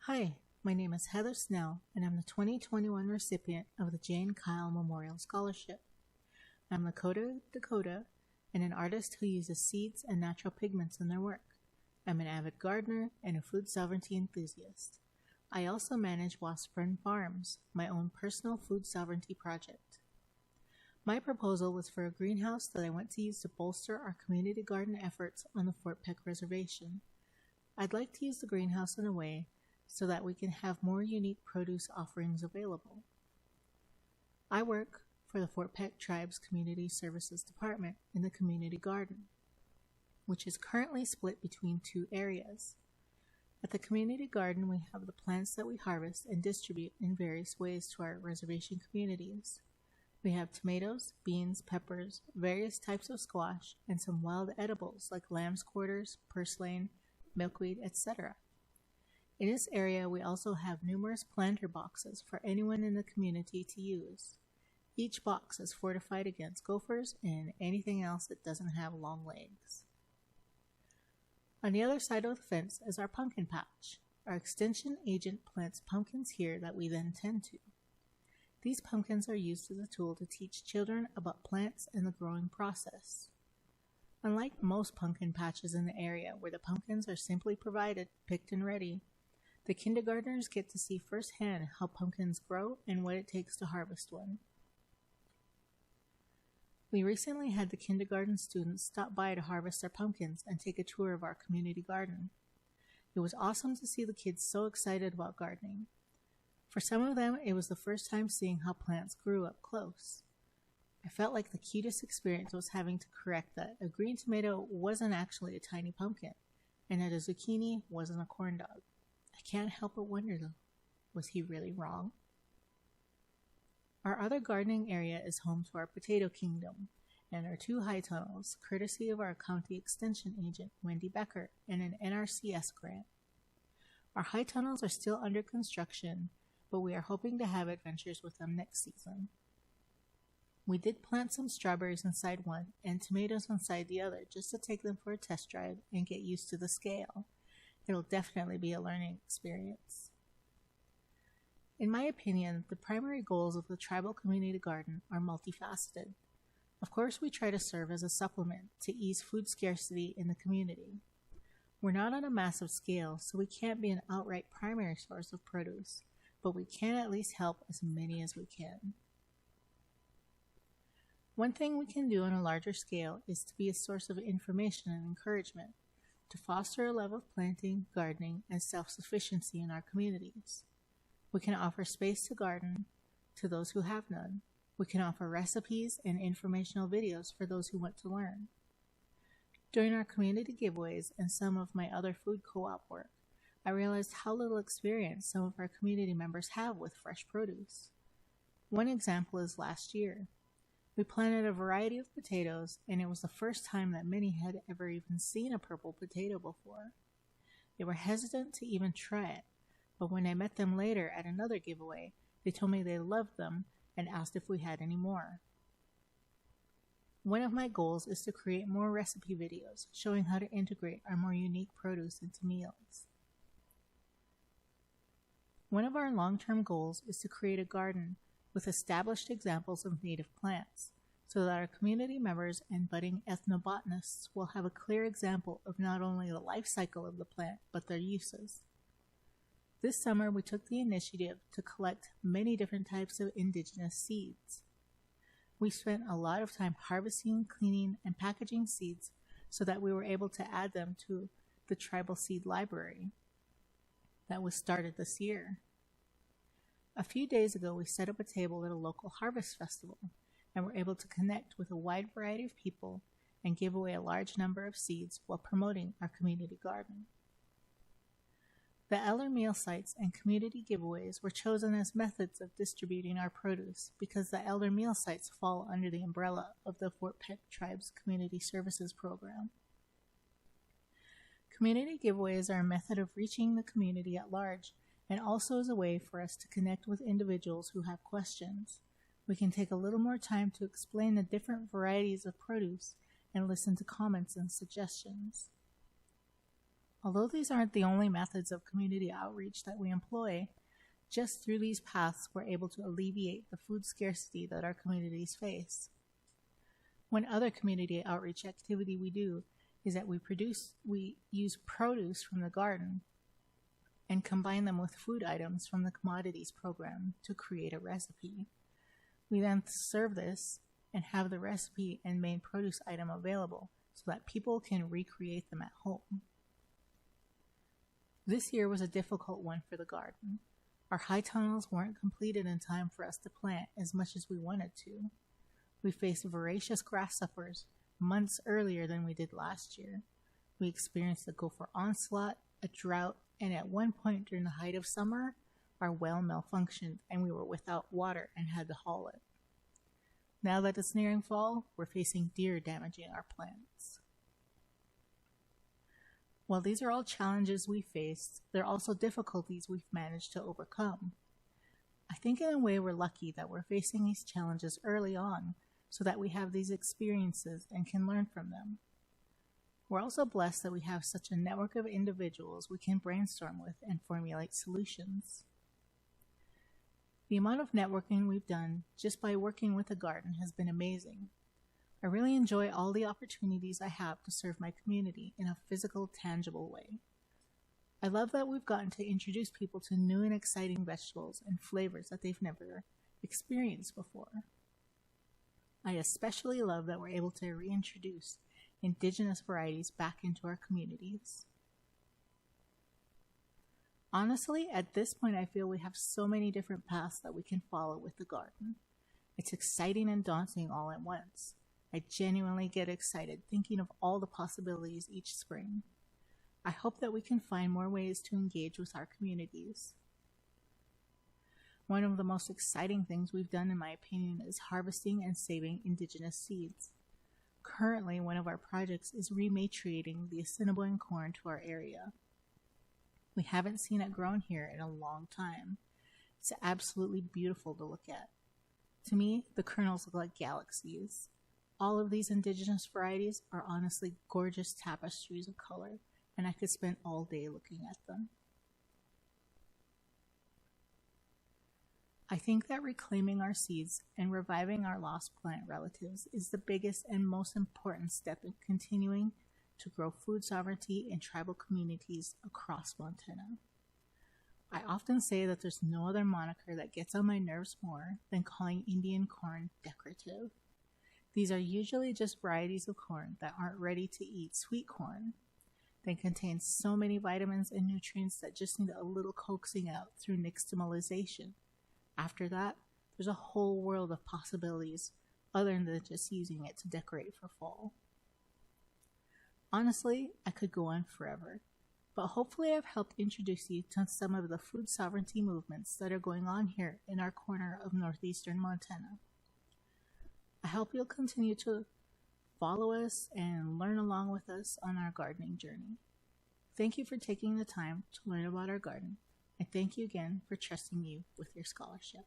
Hi, my name is Heather Snell, and I'm the 2021 recipient of the Jane Kyle Memorial Scholarship. I'm Lakota Dakota and an artist who uses seeds and natural pigments in their work. I'm an avid gardener and a food sovereignty enthusiast. I also manage Washburn Farms, my own personal food sovereignty project. My proposal was for a greenhouse that I want to use to bolster our community garden efforts on the Fort Peck Reservation. I'd like to use the greenhouse in a way so that we can have more unique produce offerings available. I work for the Fort Peck Tribe's Community Services Department in the Community Garden, which is currently split between two areas. At the Community Garden, we have the plants that we harvest and distribute in various ways to our reservation communities. We have tomatoes, beans, peppers, various types of squash, and some wild edibles like lamb's quarters, purslane, milkweed, etc. In this area, we also have numerous planter boxes for anyone in the community to use. Each box is fortified against gophers and anything else that doesn't have long legs. On the other side of the fence is our pumpkin patch. Our extension agent plants pumpkins here that we then tend to. These pumpkins are used as a tool to teach children about plants and the growing process. Unlike most pumpkin patches in the area where the pumpkins are simply provided, picked and ready, the kindergartners get to see firsthand how pumpkins grow and what it takes to harvest one. We recently had the kindergarten students stop by to harvest their pumpkins and take a tour of our community garden. It was awesome to see the kids so excited about gardening. For some of them, it was the first time seeing how plants grew up close. I felt like the cutest experience was having to correct that a green tomato wasn't actually a tiny pumpkin, and that a zucchini wasn't a corn dog. I can't help but wonder though, was he really wrong? Our other gardening area is home to our potato kingdom and our two high tunnels, courtesy of our county extension agent, Wendy Becker, and an NRCS grant. Our high tunnels are still under construction, but we are hoping to have adventures with them next season. We did plant some strawberries inside one and tomatoes inside the other just to take them for a test drive and get used to the scale. It'll definitely be a learning experience. In my opinion, the primary goals of the tribal community garden are multifaceted. Of course, we try to serve as a supplement to ease food scarcity in the community. We're not on a massive scale, so we can't be an outright primary source of produce, but we can at least help as many as we can. One thing we can do on a larger scale is to be a source of information and encouragement, to foster a love of planting, gardening, and self-sufficiency in our communities. We can offer space to garden to those who have none. We can offer recipes and informational videos for those who want to learn. During our community giveaways and some of my other food co-op work, I realized how little experience some of our community members have with fresh produce. One example is last year. We planted a variety of potatoes, and it was the first time that many had ever even seen a purple potato before. They were hesitant to even try it, but when I met them later at another giveaway, they told me they loved them and asked if we had any more. One of my goals is to create more recipe videos showing how to integrate our more unique produce into meals. One of our long-term goals is to create a garden with established examples of native plants, so that our community members and budding ethnobotanists will have a clear example of not only the life cycle of the plant, but their uses. This summer, we took the initiative to collect many different types of indigenous seeds. We spent a lot of time harvesting, cleaning, and packaging seeds so that we were able to add them to the tribal seed library that was started this year. A few days ago, we set up a table at a local harvest festival and were able to connect with a wide variety of people and give away a large number of seeds while promoting our community garden. The elder meal sites and community giveaways were chosen as methods of distributing our produce because the elder meal sites fall under the umbrella of the Fort Peck Tribe's Community Services Program. Community giveaways are a method of reaching the community at large and also as a way for us to connect with individuals who have questions. We can take a little more time to explain the different varieties of produce and listen to comments and suggestions. Although these aren't the only methods of community outreach that we employ, just through these paths we're able to alleviate the food scarcity that our communities face. One other community outreach activity we do is that we use produce from the garden and combine them with food items from the commodities program to create a recipe. We then serve this and have the recipe and main produce item available so that people can recreate them at home. This year was a difficult one for the garden. Our high tunnels weren't completed in time for us to plant as much as we wanted to. We faced voracious grasshoppers months earlier than we did last year. We experienced a gopher onslaught, a drought, and at one point during the height of summer, our well malfunctioned and we were without water and had to haul it. Now that it's nearing fall, we're facing deer damaging our plants. While these are all challenges we faced, they're also difficulties we've managed to overcome. I think in a way we're lucky that we're facing these challenges early on so that we have these experiences and can learn from them. We're also blessed that we have such a network of individuals we can brainstorm with and formulate solutions. The amount of networking we've done just by working with the garden has been amazing. I really enjoy all the opportunities I have to serve my community in a physical, tangible way. I love that we've gotten to introduce people to new and exciting vegetables and flavors that they've never experienced before. I especially love that we're able to reintroduce indigenous varieties back into our communities. Honestly, at this point I feel we have so many different paths that we can follow with the garden. It's exciting and daunting all at once. I genuinely get excited thinking of all the possibilities each spring. I hope that we can find more ways to engage with our communities. One of the most exciting things we've done, in my opinion, is harvesting and saving indigenous seeds. Currently, one of our projects is rematriating the Assiniboine corn to our area. We haven't seen it grown here in a long time. It's absolutely beautiful to look at. To me, the kernels look like galaxies. All of these indigenous varieties are honestly gorgeous tapestries of color, and I could spend all day looking at them. I think that reclaiming our seeds and reviving our lost plant relatives is the biggest and most important step in continuing to grow food sovereignty in tribal communities across Montana. I often say that there's no other moniker that gets on my nerves more than calling Indian corn decorative. These are usually just varieties of corn that aren't ready to eat sweet corn. They contain so many vitamins and nutrients that just need a little coaxing out through nixtamalization. After that, there's a whole world of possibilities other than just using it to decorate for fall. Honestly, I could go on forever, but hopefully I've helped introduce you to some of the food sovereignty movements that are going on here in our corner of northeastern Montana. I hope you'll continue to follow us and learn along with us on our gardening journey. Thank you for taking the time to learn about our garden, and thank you again for trusting you with your scholarship.